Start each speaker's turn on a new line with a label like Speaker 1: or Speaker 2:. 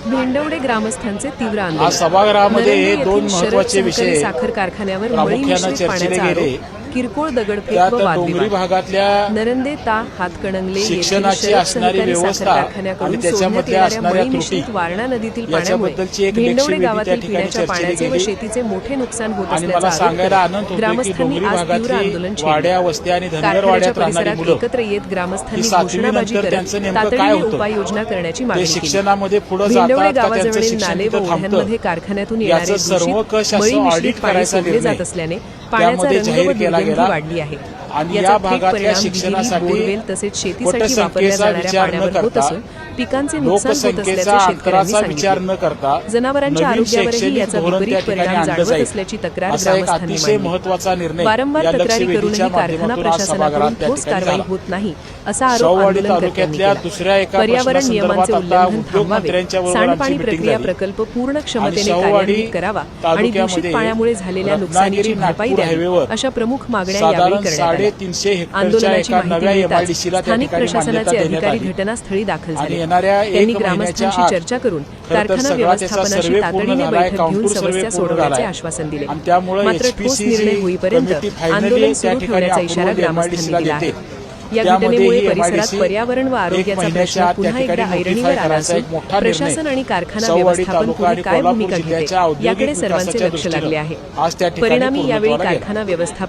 Speaker 1: भेंडवडे ग्रामस्थांचे तीव्र
Speaker 2: आज
Speaker 1: आंदोलन।
Speaker 2: सभागृहामध्ये हे
Speaker 1: नरंदे
Speaker 2: दोन
Speaker 1: येथील
Speaker 2: महत्त्वाचे
Speaker 1: शरद
Speaker 2: विषय
Speaker 1: सहकारी साखर कारखान्यावर मळी
Speaker 2: प्रामुख्याने
Speaker 1: मिश्रित
Speaker 2: चर्चेले
Speaker 1: पाण्याचा
Speaker 2: गेले।
Speaker 1: आरोप, किरकोळ दगडफेक
Speaker 2: त्यात
Speaker 1: व
Speaker 2: डोंगरी
Speaker 1: वादविवाद।
Speaker 2: भागातल्या
Speaker 1: नरंदे ता हातकणंगले येथील
Speaker 2: शिक्षणाची
Speaker 1: शरद
Speaker 2: असणारी
Speaker 1: सहकारी
Speaker 2: व्यवस्था
Speaker 1: साखर
Speaker 2: आणि
Speaker 1: कारखान्याकडून सोडण्यात
Speaker 2: त्याच्यामधल्या
Speaker 1: येणाऱ्या
Speaker 2: असणाऱ्या
Speaker 1: मळी मिश्रित
Speaker 2: त्रुटी
Speaker 1: वारणा नदीतील पाण्यामुळे
Speaker 2: याच्याबद्दलची एक
Speaker 1: भेंडवडे
Speaker 2: लेखी त्या
Speaker 1: गावातील
Speaker 2: ठिकाणी
Speaker 1: पिण्याच्या
Speaker 2: चर्चेली
Speaker 1: पाण्याचे व
Speaker 2: गेली।
Speaker 1: शेतीचे मोठे नुकसान होत
Speaker 2: आणि
Speaker 1: असल्याचा
Speaker 2: मला
Speaker 1: आरोप
Speaker 2: सांगायला
Speaker 1: करत
Speaker 2: आनंद होतो की
Speaker 1: ग्रामस्थांनी
Speaker 2: डोंगरी
Speaker 1: आज तीव्र
Speaker 2: भागातली
Speaker 1: आंदोलन
Speaker 2: वाड्या
Speaker 1: छेडलं।
Speaker 2: वस्त्या आणि धनगर
Speaker 1: कारखान्याच्या
Speaker 2: वाड्यात राहणारी
Speaker 1: परिसरात
Speaker 2: मुलं
Speaker 1: एकत्र येत ग्रामस्थांनी
Speaker 2: ही
Speaker 1: घोषणाबाजी
Speaker 2: सातवीनंतर
Speaker 1: करत
Speaker 2: त्यांचं नेमकं काय
Speaker 1: तातडीने
Speaker 2: होतं
Speaker 1: उपाययोजना करण्याची
Speaker 2: ते
Speaker 1: मागणी केली।
Speaker 2: शिक्षणामध्ये पुढे
Speaker 1: भेंडवडे
Speaker 2: जातात का त्यांचं
Speaker 1: गावाजवळील
Speaker 2: शिक्षण
Speaker 1: नाले व
Speaker 2: तिथं
Speaker 1: ओढ्यांमध्ये
Speaker 2: थांबतं
Speaker 1: कारखान्यातून येणारे
Speaker 2: याचं सर्व
Speaker 1: दूषित
Speaker 2: कश
Speaker 1: मळी
Speaker 2: असं
Speaker 1: मिश्रित
Speaker 2: ऑडिट
Speaker 1: पाणी
Speaker 2: करायचा
Speaker 1: सोडले जात
Speaker 2: निर्णय
Speaker 1: असल्याने पाण्याचा
Speaker 2: त्यामध्ये
Speaker 1: रंग
Speaker 2: जाहीर
Speaker 1: व
Speaker 2: केला
Speaker 1: दुर्गंधी
Speaker 2: गेला।
Speaker 1: वाढली आहे।
Speaker 2: आणि
Speaker 1: याचा
Speaker 2: या
Speaker 1: थेट
Speaker 2: भागातल्या
Speaker 1: परिणाम विहिरी,
Speaker 2: शिक्षणासाठी
Speaker 1: बोरवेल तसेच शेतीसाठी वापरल्या
Speaker 2: पटसंख्येचा
Speaker 1: जाणाऱ्या
Speaker 2: विचार न
Speaker 1: पाण्यावर होत
Speaker 2: करता
Speaker 1: असून पिकांचे नुकसान होत
Speaker 2: लोकसंख्येचा
Speaker 1: असल्याचे शेतकऱ्यांनी
Speaker 2: अंतराचा विचार
Speaker 1: सांगितले।
Speaker 2: न करता
Speaker 1: जनावरांच्या
Speaker 2: नवीन
Speaker 1: आरोग्यावरही
Speaker 2: शैक्षणिक
Speaker 1: याचा
Speaker 2: धोरण त्या
Speaker 1: विपरीत
Speaker 2: ठिकाणी
Speaker 1: परिणाम
Speaker 2: आणलं
Speaker 1: जाणवत
Speaker 2: जाईल
Speaker 1: असल्याची तक्रार
Speaker 2: असा एक
Speaker 1: ग्रामस्थांनी
Speaker 2: अतिशय
Speaker 1: मांडली।
Speaker 2: महत्त्वाचा निर्णय
Speaker 1: वारंवार
Speaker 2: या
Speaker 1: तक्रारी करूनही
Speaker 2: लक्षवेधीच्या
Speaker 1: कारखाना
Speaker 2: माध्यमातून आज
Speaker 1: प्रशासनाकडून
Speaker 2: सभागृहात त्या
Speaker 1: ठोस
Speaker 2: ठिकाणी
Speaker 1: कारवाई
Speaker 2: झाला।
Speaker 1: होत नाही असा आरोप
Speaker 2: शाहूवाडी
Speaker 1: आंदोलनकर्त्यांनी
Speaker 2: तालुक्यातल्या
Speaker 1: केला।
Speaker 2: दुसऱ्या एका
Speaker 1: पर्यावरण नियमांचे
Speaker 2: प्रश्नासंदर्भात आता
Speaker 1: उल्लंघन थांबवावे,
Speaker 2: उद्योगमंत्र्यांच्याबरोबर
Speaker 1: सांडपाणी
Speaker 2: आमची मीटिंग
Speaker 1: प्रक्रिया
Speaker 2: झाली।
Speaker 1: प्रकल्प पूर्ण क्षमतेने
Speaker 2: शाहूवाडी
Speaker 1: कार्यान्वित करावा आणि
Speaker 2: तालुक्यामध्ये
Speaker 1: दूषित पाण्यामुळे झालेल्या
Speaker 2: रत्नागिरी
Speaker 1: नुकसानीची भरपाई
Speaker 2: नागपूर
Speaker 1: द्यावी
Speaker 2: हायवेवर
Speaker 1: अशा प्रमुख मागण्या यावेळी
Speaker 2: साधारण
Speaker 1: करण्यात आल्या।
Speaker 2: 350 हेक्टरच्या
Speaker 1: आंदोलनाची
Speaker 2: एका
Speaker 1: माहिती
Speaker 2: नव्या
Speaker 1: मिळताच
Speaker 2: एमआयडीसीला त्या
Speaker 1: स्थानिक
Speaker 2: ठिकाणी मान्यता
Speaker 1: प्रशासनाचे
Speaker 2: देण्यात
Speaker 1: अधिकारी
Speaker 2: आली
Speaker 1: घटनास्थळी दाखल
Speaker 2: आणि
Speaker 1: झाले।
Speaker 2: येणाऱ्या
Speaker 1: त्यांनी
Speaker 2: एक
Speaker 1: ग्रामस्थांशी
Speaker 2: महिन्याच्या
Speaker 1: चर्चा करून
Speaker 2: खरं तर
Speaker 1: कारखाना
Speaker 2: सगळा त्याचा
Speaker 1: व्यवस्थापनाशी
Speaker 2: सर्वे पूर्ण
Speaker 1: तातडीने
Speaker 2: झालाय,
Speaker 1: बैठक घेऊन
Speaker 2: काउंटर सर्वे
Speaker 1: समस्या
Speaker 2: पूर्ण
Speaker 1: सोडवण्याचे
Speaker 2: झालाय
Speaker 1: आश्वासन दिले।
Speaker 2: आणि त्यामुळे
Speaker 1: मात्र ठोस
Speaker 2: HPCC
Speaker 1: निर्णय होईपर्यंत
Speaker 2: कमिटी फायनली
Speaker 1: आंदोलन
Speaker 2: त्या
Speaker 1: सुरू
Speaker 2: ठिकाणी
Speaker 1: ठेवण्याचा इशारा
Speaker 2: अप्रूव्हल
Speaker 1: ग्रामस्थांनी
Speaker 2: MIDC ला
Speaker 1: दिला आहे।
Speaker 2: देते।
Speaker 1: या
Speaker 2: त्यामध्ये
Speaker 1: घटनेमुळे
Speaker 2: ही
Speaker 1: परिसरात
Speaker 2: MIDC
Speaker 1: पर्यावरण व
Speaker 2: एक
Speaker 1: आरोग्याचा प्रश्न
Speaker 2: महिन्याच्या
Speaker 1: पुन्हा
Speaker 2: त्या
Speaker 1: एकदा
Speaker 2: ठिकाणी
Speaker 1: ऐरणीवर
Speaker 2: notify
Speaker 1: आला
Speaker 2: करायचा
Speaker 1: असून
Speaker 2: एक मोठा निर्णय
Speaker 1: प्रशासन आणि कारखाना
Speaker 2: शाहूवाडी
Speaker 1: व्यवस्थापन
Speaker 2: तालुका
Speaker 1: पुढे
Speaker 2: आणि
Speaker 1: काय
Speaker 2: कोल्हापूर
Speaker 1: भूमिका
Speaker 2: जिल्ह्याच्या
Speaker 1: घेते
Speaker 2: औद्योगिक
Speaker 1: याकडे सर्वांचे
Speaker 2: विकासाच्या
Speaker 1: लक्ष लागले आहे।
Speaker 2: दृष्टीनं आज त्या ठिकाणी
Speaker 1: परिणामी यावेळी
Speaker 2: पूर्णत्वाला गेलं।
Speaker 1: कारखाना व्यवस्थापन